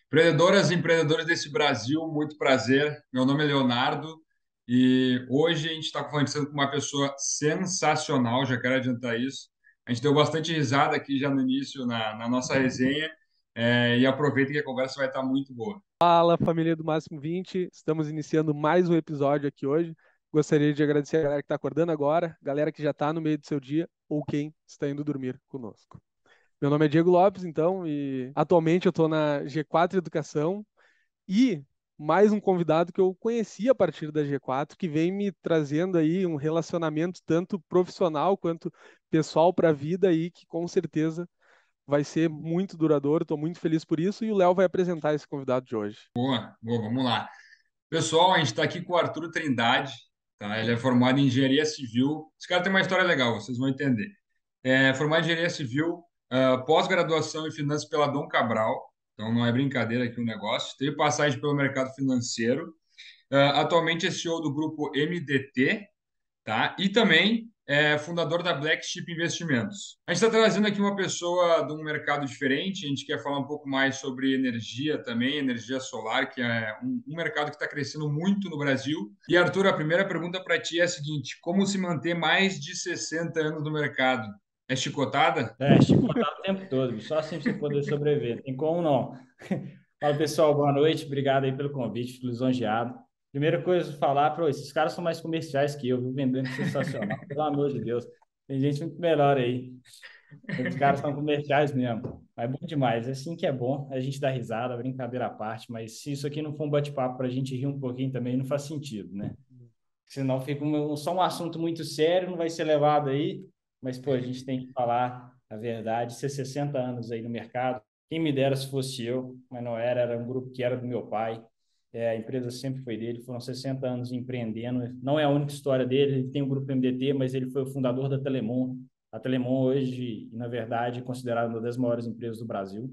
Empreendedoras e empreendedores desse Brasil, muito prazer. Meu nome é Leonardo e hoje a gente está conversando com uma pessoa sensacional, já quero adiantar isso. A gente deu bastante risada aqui já no início na nossa resenha, e aproveita que a conversa vai estar muito boa. Fala, família do Máximo 20. Estamos iniciando mais um episódio aqui hoje. Gostaria de agradecer a galera que está acordando agora, galera que já está no meio do seu dia ou quem está indo dormir conosco. Meu nome é Diego Lopes, então, e atualmente eu estou na G4 Educação e mais um convidado que eu conheci a partir da G4, que vem me trazendo aí um relacionamento tanto profissional quanto pessoal para a vida aí, que com certeza vai ser muito duradouro. Estou muito feliz por isso e o Léo vai apresentar esse convidado de hoje. Boa, boa, vamos lá. Pessoal, a gente está aqui com o Arthur Trindade, tá? Ele é formado em Engenharia Civil. Esse cara tem uma história legal, vocês vão entender. É formado em Engenharia Civil, pós-graduação em Finanças pela Dom Cabral, então não é brincadeira aqui o negócio. Teve passagem pelo mercado financeiro. Atualmente é CEO do grupo MDT, tá? E também é fundador da Black Sheep Investimentos. A gente está trazendo aqui uma pessoa de um mercado diferente. A gente quer falar um pouco mais sobre energia também, energia solar, que é um mercado que está crescendo muito no Brasil. E Arthur, a primeira pergunta para ti é a seguinte: como se manter mais de 60 anos no mercado? É chicotada? Chicotado o tempo todo, bicho. Só assim pra você poder sobreviver. Tem como não. Fala, pessoal, boa noite. Obrigado aí pelo convite, fico lisonjeado. Primeira coisa, falar para esses caras são mais comerciais que eu, viu? Vendendo sensacional. Pelo amor de Deus. Tem gente muito melhor aí. Os caras são comerciais mesmo. Mas é bom demais. É assim que é bom. A gente dá risada, brincadeira à parte. Mas se isso aqui não for um bate-papo para a gente rir um pouquinho também, não faz sentido, né? Senão fica só um assunto muito sério, não vai ser levado aí. Mas, pô, a gente tem que falar a verdade. Ser 60 anos aí no mercado, quem me dera se fosse eu, mas não era, era um grupo que era do meu pai. A empresa sempre foi dele, foram 60 anos empreendendo. Não é a única história dele, ele tem o grupo MDT, mas ele foi o fundador da Telemon. A Telemon hoje, na verdade, é considerada uma das maiores empresas do Brasil.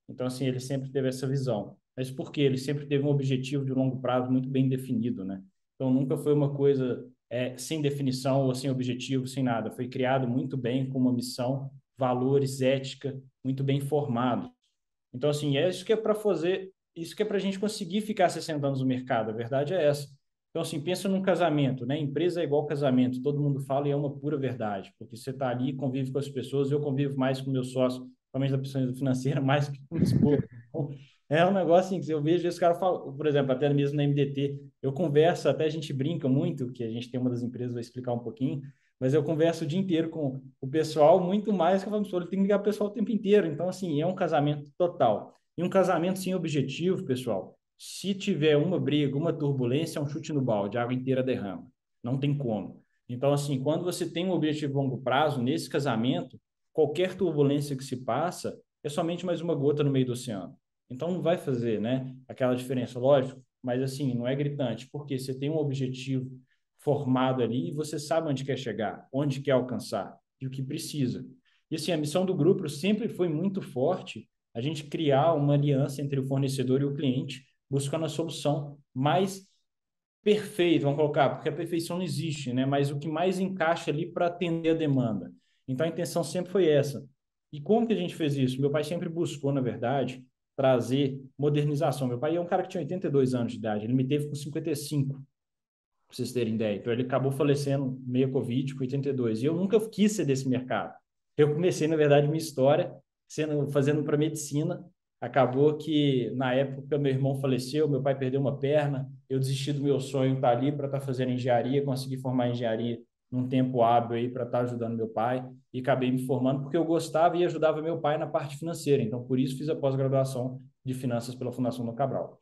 Então, assim, ele sempre teve essa visão. Mas por quê? Ele sempre teve um objetivo de longo prazo muito bem definido, né? Então, nunca foi uma coisa sem definição ou sem objetivo, sem nada. Foi criado muito bem, com uma missão, valores, ética, muito bem formado. Então, assim, é isso que é para fazer, isso que é para a gente conseguir ficar 60 anos no mercado. A verdade é essa. Então, assim, pensa num casamento, né? Empresa é igual casamento, todo mundo fala e é uma pura verdade, porque você está ali, convive com as pessoas, eu convivo mais com meu sócio, principalmente da pessoa financeira, mais que com o esposo. Então, é um negócio assim, que eu vejo esse cara fala, por exemplo, até mesmo na MDT, eu converso, até a gente brinca muito, que a gente tem uma das empresas, vai explicar um pouquinho, mas eu converso o dia inteiro com o pessoal, muito mais que eu falo, ele tem que ligar o pessoal o tempo inteiro. Então, assim, é um casamento total. E um casamento sem objetivo, pessoal, se tiver uma briga, uma turbulência, é um chute no balde, a água inteira derrama. Não tem como. Então, assim, quando você tem um objetivo a longo prazo, nesse casamento, qualquer turbulência que se passa é somente mais uma gota no meio do oceano. Então, não vai fazer, né, aquela diferença, lógico, mas, assim, não é gritante, porque você tem um objetivo formado ali e você sabe onde quer chegar, onde quer alcançar e o que precisa. E, assim, a missão do grupo sempre foi muito forte, a gente criar uma aliança entre o fornecedor e o cliente, buscando a solução mais perfeita, vamos colocar, porque a perfeição não existe, né? Mas o que mais encaixa ali para atender a demanda. Então, a intenção sempre foi essa. E como que a gente fez isso? Meu pai sempre buscou, na verdade, trazer modernização. Meu pai é um cara que tinha 82 anos de idade, ele me teve com 55, para vocês terem ideia. Então, ele acabou falecendo meio Covid, com 82. E eu nunca quis ser desse mercado. Eu comecei, na verdade, minha história fazendo para medicina. Acabou que, na época, meu irmão faleceu, meu pai perdeu uma perna, eu desisti do meu sonho estar ali para estar fazendo engenharia, consegui formar em engenharia num tempo hábil aí para estar ajudando meu pai e acabei me formando porque eu gostava e ajudava meu pai na parte financeira. Então, por isso, fiz a pós-graduação de finanças pela Fundação Dom Cabral.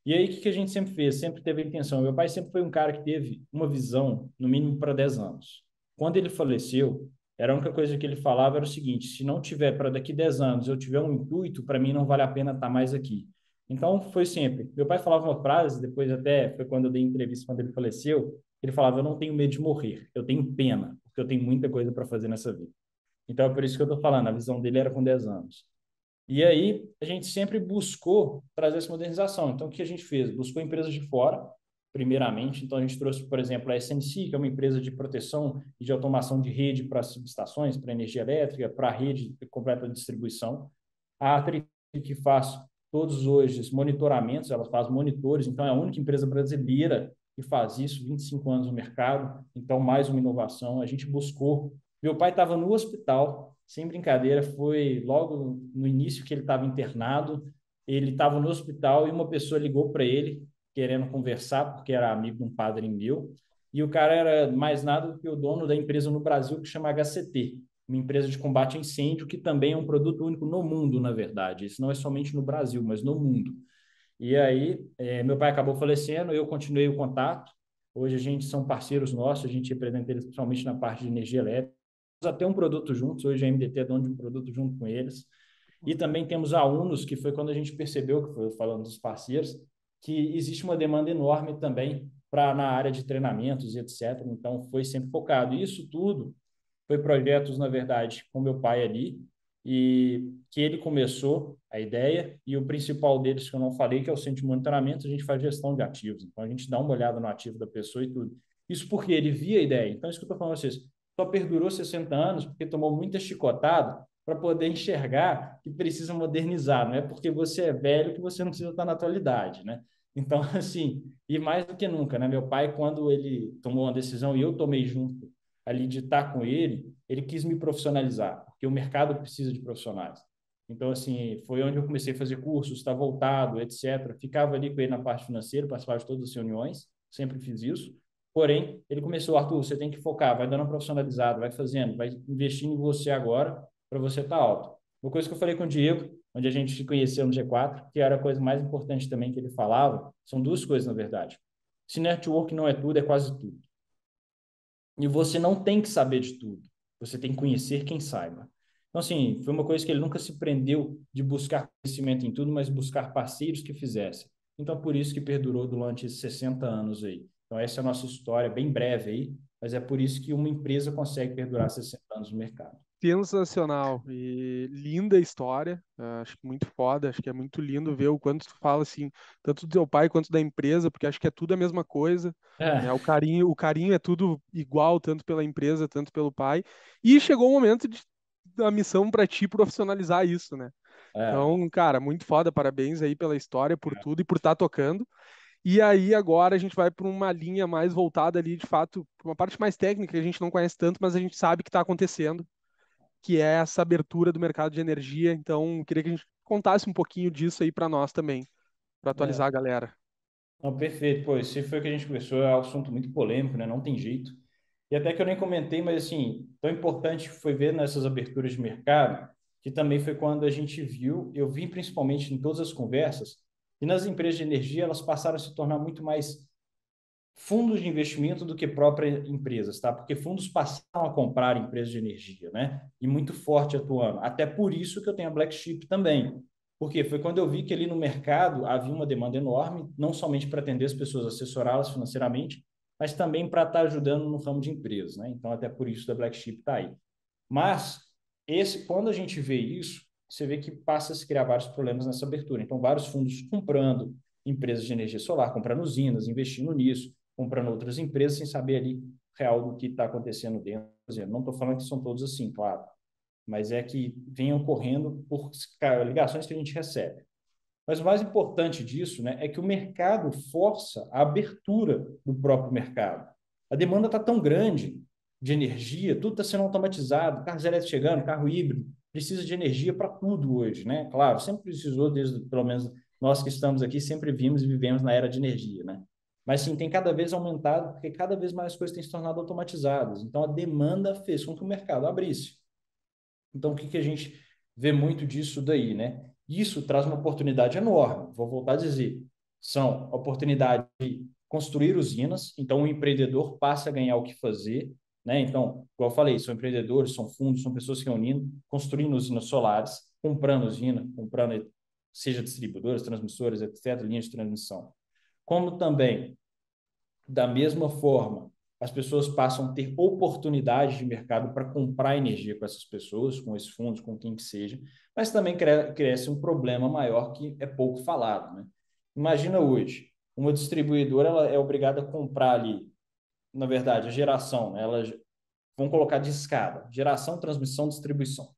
E aí, o que a gente sempre fez? Sempre teve a intenção. Meu pai sempre foi um cara que teve uma visão, no mínimo, para 10 anos. Quando ele faleceu, era a única coisa que ele falava era o seguinte: se não tiver para daqui 10 anos eu tiver um intuito, para mim não vale a pena estar mais aqui. Então, foi sempre. Meu pai falava uma frase, depois até foi quando eu dei entrevista, quando ele faleceu, ele falava: eu não tenho medo de morrer, eu tenho pena, porque eu tenho muita coisa para fazer nessa vida. Então, é por isso que eu estou falando, a visão dele era com 10 anos. E aí, a gente sempre buscou trazer essa modernização. Então, o que a gente fez? Buscou empresas de fora, primeiramente. Então, a gente trouxe, por exemplo, a SNC, que é uma empresa de proteção e de automação de rede para subestações, para energia elétrica, para a rede completa de distribuição. A Atri, que faz todos hoje os monitoramentos, ela faz monitores, então é a única empresa brasileira que faz isso, 25 anos no mercado, então mais uma inovação. A gente buscou. Meu pai estava no hospital, sem brincadeira, foi logo no início que ele estava internado, ele estava no hospital e uma pessoa ligou para ele, querendo conversar, porque era amigo de um padre meu, e o cara era mais nada do que o dono da empresa no Brasil que chama HCT, uma empresa de combate a incêndio, que também é um produto único no mundo, na verdade. Isso não é somente no Brasil, mas no mundo. E aí, meu pai acabou falecendo, eu continuei o contato. Hoje a gente são parceiros nossos, a gente representa eles principalmente na parte de energia elétrica. Temos até um produto juntos, hoje a MDT é dono de um produto junto com eles. E também temos a Unos, que foi quando a gente percebeu, que foi falando dos parceiros, que existe uma demanda enorme também na área de treinamentos e etc. Então, foi sempre focado. E isso tudo foi projetos, na verdade, com meu pai ali, e que ele começou a ideia, e o principal deles que eu não falei, que é o centro de monitoramento, a gente faz gestão de ativos. Então, a gente dá uma olhada no ativo da pessoa e tudo. Isso porque ele via a ideia. Então, isso que eu estou falando para vocês, só perdurou 60 anos porque tomou muita chicotada para poder enxergar que precisa modernizar. Não é porque você é velho que você não precisa estar na atualidade, né? Então, assim, e mais do que nunca, né? Meu pai, quando ele tomou uma decisão e eu tomei junto ali de estar com ele, ele quis me profissionalizar, porque o mercado precisa de profissionais. Então, assim, foi onde eu comecei a fazer cursos, estar voltado, etc. Ficava ali com ele na parte financeira, participava de todas as reuniões, sempre fiz isso. Porém, ele começou, Arthur, você tem que focar, vai dando uma profissionalizada, vai fazendo, vai investindo em você agora para você estar alto. Uma coisa que eu falei com o Diego, onde a gente se conheceu no G4, que era a coisa mais importante também que ele falava, são duas coisas, na verdade. Se network não é tudo, é quase tudo. E você não tem que saber de tudo. Você tem que conhecer quem saiba. Então, assim, foi uma coisa que ele nunca se prendeu de buscar conhecimento em tudo, mas buscar parceiros que fizessem. Então, por isso que perdurou durante esses 60 anos aí. Então, essa é a nossa história, bem breve aí, mas é por isso que uma empresa consegue perdurar 60 anos no mercado. Sensacional e linda história, acho que muito foda, acho que é muito lindo ver o quanto tu fala assim, tanto do teu pai quanto da empresa, porque acho que é tudo a mesma coisa, né? É, O carinho é tudo igual, tanto pela empresa, tanto pelo pai, e chegou o momento da missão para ti profissionalizar isso, né? é. Então, cara, muito foda, parabéns aí pela história, por tudo e por estar tocando. E aí agora a gente vai para uma linha mais voltada ali, de fato, pra uma parte mais técnica que a gente não conhece tanto, mas a gente sabe que está acontecendo, que é essa abertura do mercado de energia. Então, queria que a gente contasse um pouquinho disso aí para nós também, para É. atualizar a galera. Não, perfeito. Pô, esse foi o que a gente conversou, é um assunto muito polêmico, né? Não tem jeito. E até que eu nem comentei, mas assim, tão importante foi ver nessas aberturas de mercado, que também foi quando a gente viu, eu vi principalmente em todas as conversas, e nas empresas de energia elas passaram a se tornar muito mais fundos de investimento do que próprias empresas, tá? Porque fundos passaram a comprar empresas de energia, né? E muito forte atuando. Até por isso que eu tenho a Black Sheep também. Porque foi quando eu vi que ali no mercado havia uma demanda enorme, não somente para atender as pessoas, assessorá-las financeiramente, mas também para estar ajudando no ramo de empresas, né? Então, até por isso da Black Sheep está aí. Mas, quando a gente vê isso, você vê que passa a se criar vários problemas nessa abertura. Então, vários fundos comprando empresas de energia solar, comprando usinas, investindo nisso, comprando outras empresas sem saber ali real do que está acontecendo dentro. Por exemplo, não estou falando que são todos assim, claro, mas é que vem ocorrendo por ligações que a gente recebe. Mas o mais importante disso, né, é que o mercado força a abertura do próprio mercado. A demanda está tão grande de energia, tudo está sendo automatizado, carros elétricos chegando, carro híbrido, precisa de energia para tudo hoje, né? Claro, sempre precisou, desde pelo menos nós que estamos aqui, sempre vimos e vivemos na era de energia, né? Mas sim, tem cada vez aumentado, porque cada vez mais coisas têm se tornado automatizadas. Então, a demanda fez com que o mercado abrisse. Então, o que que a gente vê muito disso daí, né? Isso traz uma oportunidade enorme. Vou voltar a dizer, são oportunidade de construir usinas. Então, o empreendedor passa a ganhar o que fazer, né? Então, como eu falei, são empreendedores, são fundos, são pessoas se reunindo, construindo usinas solares, comprando usina, comprando seja distribuidoras, transmissoras, etc., linhas de transmissão. Como também da mesma forma, as pessoas passam a ter oportunidades de mercado para comprar energia com essas pessoas, com esses fundos, com quem que seja, mas também cresce um problema maior que é pouco falado, né? Imagina hoje, uma distribuidora ela é obrigada a comprar ali, na verdade, a geração, né? Elas vão colocar de escada, geração, transmissão, distribuição.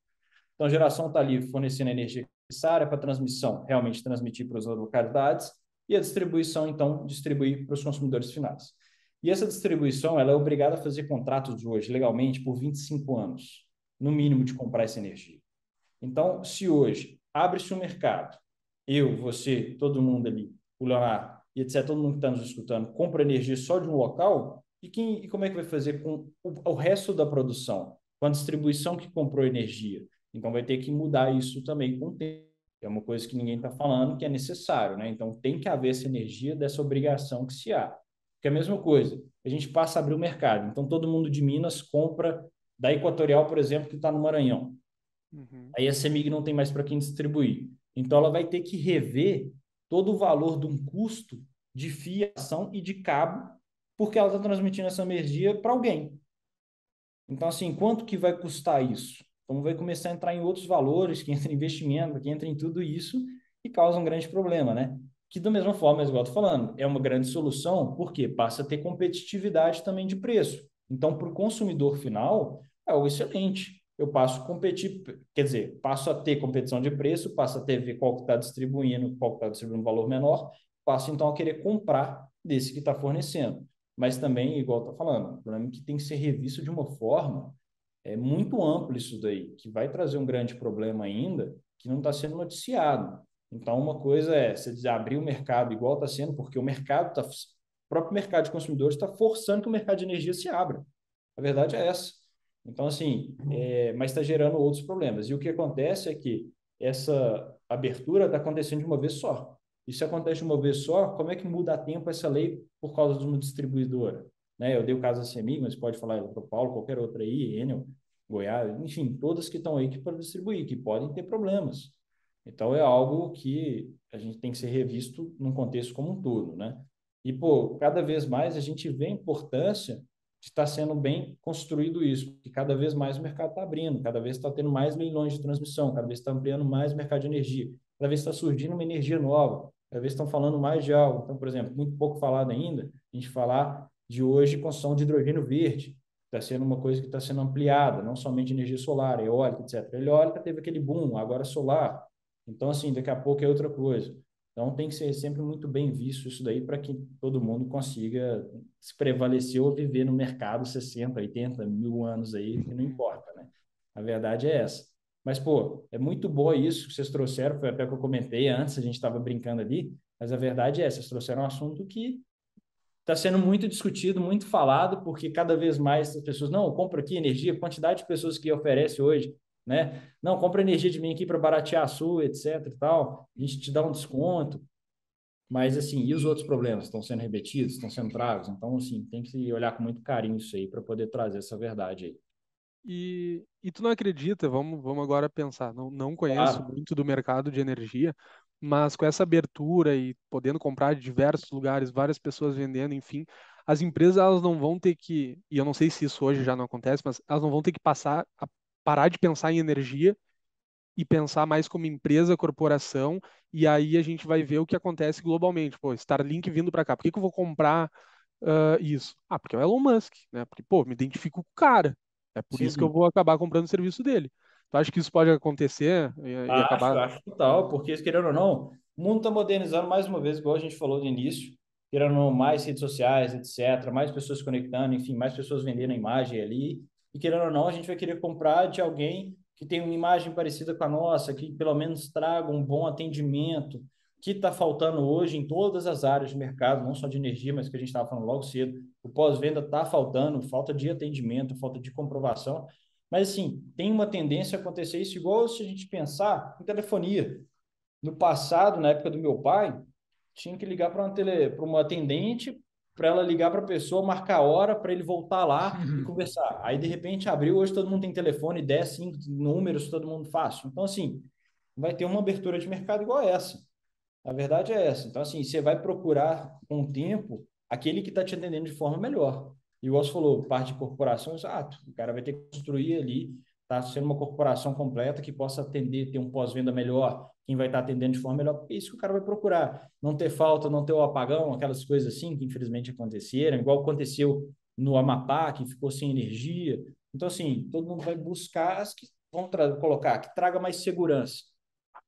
Então, a geração está ali fornecendo a energia necessária para a transmissão, realmente transmitir para as localidades, e a distribuição, então, distribuir para os consumidores finais. E essa distribuição ela é obrigada a fazer contratos hoje, legalmente, por 25 anos, no mínimo, de comprar essa energia. Então, se hoje abre-se um mercado, eu, você, todo mundo ali, o Leonardo, e etc., todo mundo que está nos escutando, compra energia só de um local, e como é que vai fazer com o resto da produção? Com a distribuição que comprou energia? Então, vai ter que mudar isso também com o tempo. É uma coisa que ninguém está falando que é necessário, né? Então, tem que haver essa energia dessa obrigação que se há. Porque é a mesma coisa, a gente passa a abrir o mercado. Então, todo mundo de Minas compra da Equatorial, por exemplo, que está no Maranhão. Uhum. Aí a CEMIG não tem mais para quem distribuir. Então, ela vai ter que rever todo o valor de um custo de fiação e de cabo, porque ela está transmitindo essa energia para alguém. Então, assim, quanto que vai custar isso? Então, vai começar a entrar em outros valores, que entra em investimento, que entra em tudo isso, e causa um grande problema, né? Que, da mesma forma, igual eu estou falando, é uma grande solução, porque passa a ter competitividade também de preço. Então, para o consumidor final, é algo excelente. Eu passo a competir, quer dizer, passo a ter competição de preço, passo a ter ver qual que está distribuindo, qual que está distribuindo um valor menor, passo então a querer comprar desse que está fornecendo. Mas também, igual está falando, o problema é que tem que ser revisto de uma forma muito ampla isso daí, que vai trazer um grande problema ainda, que não está sendo noticiado. Então, uma coisa é você abrir o mercado igual está sendo, porque o próprio mercado de consumidores está forçando que o mercado de energia se abra. A verdade é essa. Então, assim, mas está gerando outros problemas. E o que acontece é que essa abertura está acontecendo de uma vez só. E se acontece de uma vez só, como é que muda a tempo essa lei por causa de uma distribuidora? Né? Eu dei o caso da CEMIG, mas pode falar para o Paulo, qualquer outra aí, Enel, Goiás, enfim, todas que estão aí que podem distribuir, que podem ter problemas. Então, é algo que a gente tem que ser revisto num contexto como um todo, né? E, pô, cada vez mais a gente vê a importância de estar sendo bem construído isso, porque cada vez mais o mercado está abrindo, cada vez está tendo mais leilões de transmissão, cada vez está ampliando mais o mercado de energia, cada vez está surgindo uma energia nova, cada vez estão falando mais de algo. Então, por exemplo, muito pouco falado ainda, a gente falar de hoje construção de hidrogênio verde, está sendo uma coisa que está sendo ampliada, não somente energia solar, eólica, etc. A eólica teve aquele boom, agora solar. Então, assim, daqui a pouco é outra coisa. Então, tem que ser sempre muito bem visto isso daí para que todo mundo consiga se prevalecer ou viver no mercado 60, 80, 1.000 anos aí, que não importa, né? A verdade é essa. Mas, pô, é muito bom isso que vocês trouxeram, foi até o que eu comentei antes, a gente estava brincando ali, mas a verdade é essa, vocês trouxeram um assunto que está sendo muito discutido, muito falado, porque cada vez mais as pessoas, não, compra aqui energia, quantidade de pessoas que oferece hoje, né? Não, compra energia de mim aqui para baratear a sua, etc e tal, a gente te dá um desconto, mas assim, e os outros problemas estão sendo rebatidos, estão sendo tragos, então assim, tem que olhar com muito carinho isso aí para poder trazer essa verdade aí. E tu não acredita, vamos agora pensar, não conheço Claro, muito do mercado de energia, mas com essa abertura e podendo comprar de diversos lugares, várias pessoas vendendo, enfim, as empresas elas não vão ter que, e eu não sei se isso hoje já não acontece, mas elas não vão ter que passar a parar de pensar em energia e pensar mais como empresa, corporação, e aí a gente vai ver o que acontece globalmente. Pô, Starlink vindo para cá, por que que eu vou comprar isso? Ah, porque é o Elon Musk, né? Porque, pô, me identifico com o cara. É por isso que eu sim. vou acabar comprando o serviço dele. Tu acha que isso pode acontecer e Acho, acabar? acho total, porque querendo ou não, o mundo está modernizando mais uma vez, igual a gente falou no início, querendo ou não, mais redes sociais, etc., mais pessoas se conectando, enfim, mais pessoas vendendo a imagem ali, e querendo ou não, a gente vai querer comprar de alguém que tem uma imagem parecida com a nossa, que pelo menos traga um bom atendimento, que está faltando hoje em todas as áreas de mercado, não só de energia, mas que a gente estava falando logo cedo, o pós-venda está faltando, falta de atendimento, falta de comprovação, mas, assim, tem uma tendência a acontecer isso igual se a gente pensar em telefonia. No passado, na época do meu pai, tinha que ligar para uma atendente, para ela ligar para a pessoa, marcar a hora para ele voltar lá e conversar. Aí, de repente, abriu, hoje todo mundo tem telefone, 10, 5 números, todo mundo fácil. Então, assim, vai ter uma abertura de mercado igual essa. A verdade é essa. Então, assim, você vai procurar com o tempo aquele que está te atendendo de forma melhor. E o você falou, parte de corporação, exato. O cara vai ter que construir ali está sendo uma corporação completa que possa atender, ter um pós-venda melhor, quem vai estar atendendo de forma melhor, é isso que o cara vai procurar. Não ter falta, não ter o apagão, aquelas coisas assim que infelizmente aconteceram, igual aconteceu no Amapá, que ficou sem energia. Então, assim, todo mundo vai buscar as que vão colocar, que traga mais segurança.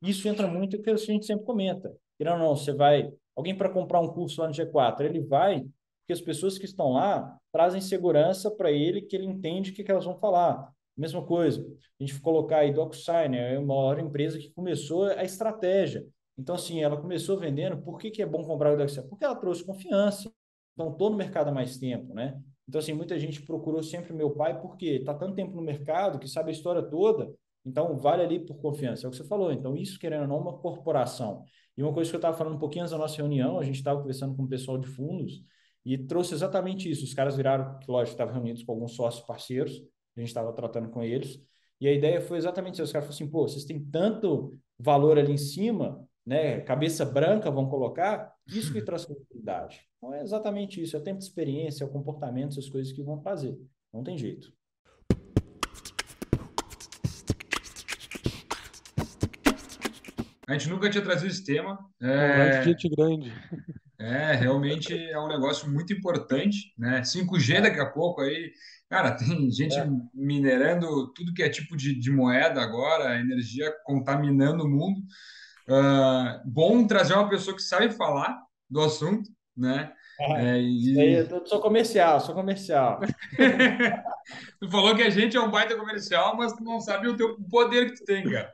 Isso entra muito no que a gente sempre comenta. Querendo ou não, você vai... Alguém para comprar um curso lá no G4, ele vai porque as pessoas que estão lá trazem segurança para ele, que ele entende o que elas vão falar. Mesma coisa, a gente colocar aí DocuSign, é uma maior empresa que começou a estratégia. Então, assim, ela começou vendendo, por que é bom comprar o DocuSign? Porque ela trouxe confiança. Então, estou no mercado há mais tempo, né? Então, assim, muita gente procurou sempre meu pai, porque está tanto tempo no mercado, que sabe a história toda, então vale ali por confiança. É o que você falou. Então, isso, querendo ou não, é uma corporação. E uma coisa que eu estava falando um pouquinho antes da nossa reunião, a gente estava conversando com o pessoal de fundos, e trouxe exatamente isso. Os caras viraram, que lógico, estavam reunidos com alguns sócios parceiros, a gente estava tratando com eles, e a ideia foi exatamente isso. Os caras falaram assim, pô, vocês têm tanto valor ali em cima, né? Cabeça branca, vão colocar, isso que traz credibilidade. Então é exatamente isso, é o tempo de experiência, é o comportamento, essas coisas que vão trazer. Não tem jeito. A gente nunca tinha trazido esse tema. Conversa de gente grande. Realmente é um negócio muito importante, né? 5G daqui a pouco aí, cara, tem gente É. minerando tudo que é tipo de moeda agora, energia contaminando o mundo. Bom trazer uma pessoa que sabe falar do assunto, né? Isso aí, eu sou comercial, sou comercial. Tu falou que a gente é um baita comercial, mas tu não sabe o teu poder que tu tem, cara.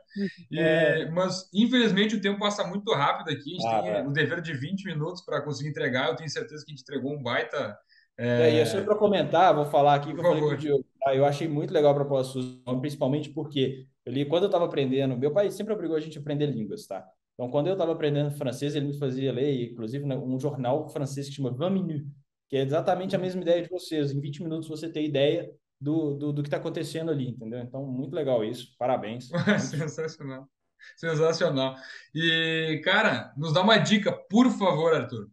É, Mas, infelizmente, o tempo passa muito rápido aqui. A gente tem o nada. dever de 20 minutos para conseguir entregar. Eu tenho certeza que a gente entregou um baita. E é só para comentar, vou falar aqui que Por eu falei com o favor. Diogo. Tá? Eu achei muito legal a proposta do Suzano, principalmente porque quando eu estava aprendendo, meu pai sempre obrigou a gente a aprender línguas, tá? Então, quando eu estava aprendendo francês, ele me fazia ler, inclusive, né, um jornal francês que chama 20 Minutes, que é exatamente a mesma ideia de vocês. Em 20 minutos você tem ideia do que está acontecendo ali, entendeu? Então, muito legal isso. Parabéns. Muito show. Sensacional. Sensacional. E, cara, nos dá uma dica, por favor, Arthur.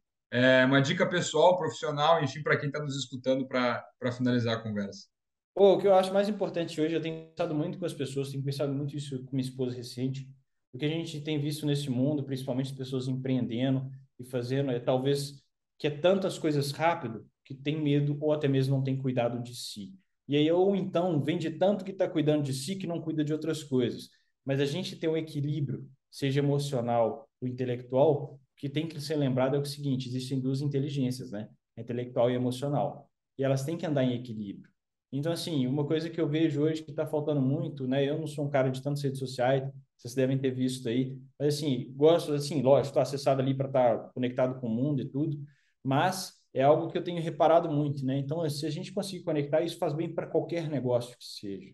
Uma dica pessoal, profissional, enfim, para quem está nos escutando para finalizar a conversa. Pô, o que eu acho mais importante hoje, eu tenho pensado muito com as pessoas, tenho pensado muito isso com minha esposa recente, o que a gente tem visto nesse mundo, principalmente as pessoas empreendendo e fazendo, talvez que é tantas coisas rápido que tem medo ou até mesmo não tem cuidado de si. E aí, ou então, vende tanto que está cuidando de si que não cuida de outras coisas. Mas a gente tem um equilíbrio, seja emocional ou intelectual, o que tem que ser lembrado é o seguinte, existem duas inteligências, né? A intelectual e emocional. E elas têm que andar em equilíbrio. Então, assim, uma coisa que eu vejo hoje que está faltando muito, né? Eu não sou um cara de tantas redes sociais, vocês devem ter visto aí, mas, assim, gosto, assim, lógico, estou acessado ali para estar conectado com o mundo e tudo, mas é algo que eu tenho reparado muito, né? Então, se a gente conseguir conectar, isso faz bem para qualquer negócio que seja,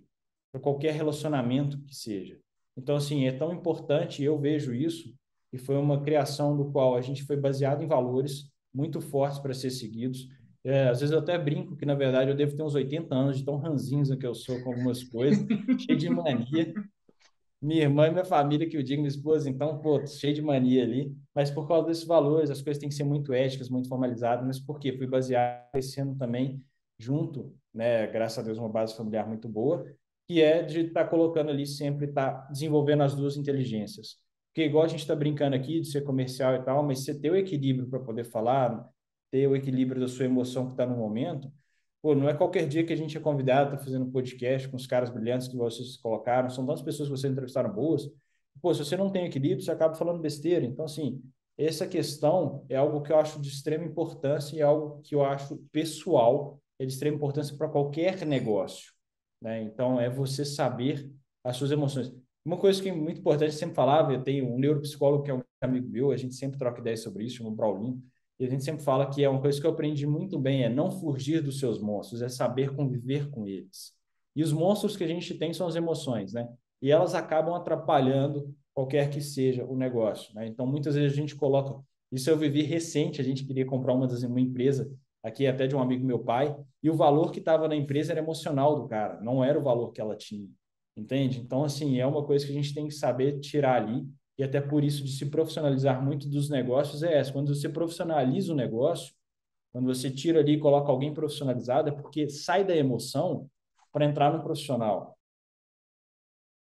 para qualquer relacionamento que seja. Então, assim, é tão importante, eu vejo isso, e foi uma criação do qual a gente foi baseado em valores muito fortes para ser seguidos. Às vezes eu até brinco que, na verdade, eu devo ter uns 80 anos de tão ranzinza que eu sou com algumas coisas, cheio de mania. Minha irmã e minha família, que eu digo, minha esposa, então, pô, cheio de mania ali. Mas por causa desses valores, as coisas têm que ser muito éticas, muito formalizadas. Mas por quê? Fui baseado crescendo também junto, né? Graças a Deus, uma base familiar muito boa, que é de estar colocando ali sempre, estar desenvolvendo as duas inteligências. Porque igual a gente está brincando aqui de ser comercial e tal, mas você ter o equilíbrio para poder falar, ter o equilíbrio da sua emoção que está no momento, pô, não é qualquer dia que a gente é convidado, tá fazendo podcast com os caras brilhantes que vocês colocaram, são tantas pessoas que vocês entrevistaram boas. Pô, se você não tem equilíbrio, você acaba falando besteira. Então, assim, essa questão é algo que eu acho de extrema importância e é algo que eu acho pessoal, é de extrema importância para qualquer negócio, né? Então, é você saber as suas emoções. Uma coisa que é muito importante, eu sempre falava, eu tenho um neuropsicólogo que é um amigo meu, a gente sempre troca ideias sobre isso, chama o Braulinho, e a gente sempre fala que é uma coisa que eu aprendi muito bem, é não fugir dos seus monstros, é saber conviver com eles. E os monstros que a gente tem são as emoções, né? E elas acabam atrapalhando qualquer que seja o negócio, né? Então, muitas vezes a gente coloca... Isso eu vivi recente, a gente queria comprar uma empresa, aqui até de um amigo meu pai, e o valor que estava na empresa era emocional do cara, não era o valor que ela tinha, entende? Então, assim, é uma coisa que a gente tem que saber tirar ali, e até por isso de se profissionalizar muito dos negócios é essa. Quando você profissionaliza o negócio, quando você tira ali e coloca alguém profissionalizado, é porque sai da emoção para entrar no profissional.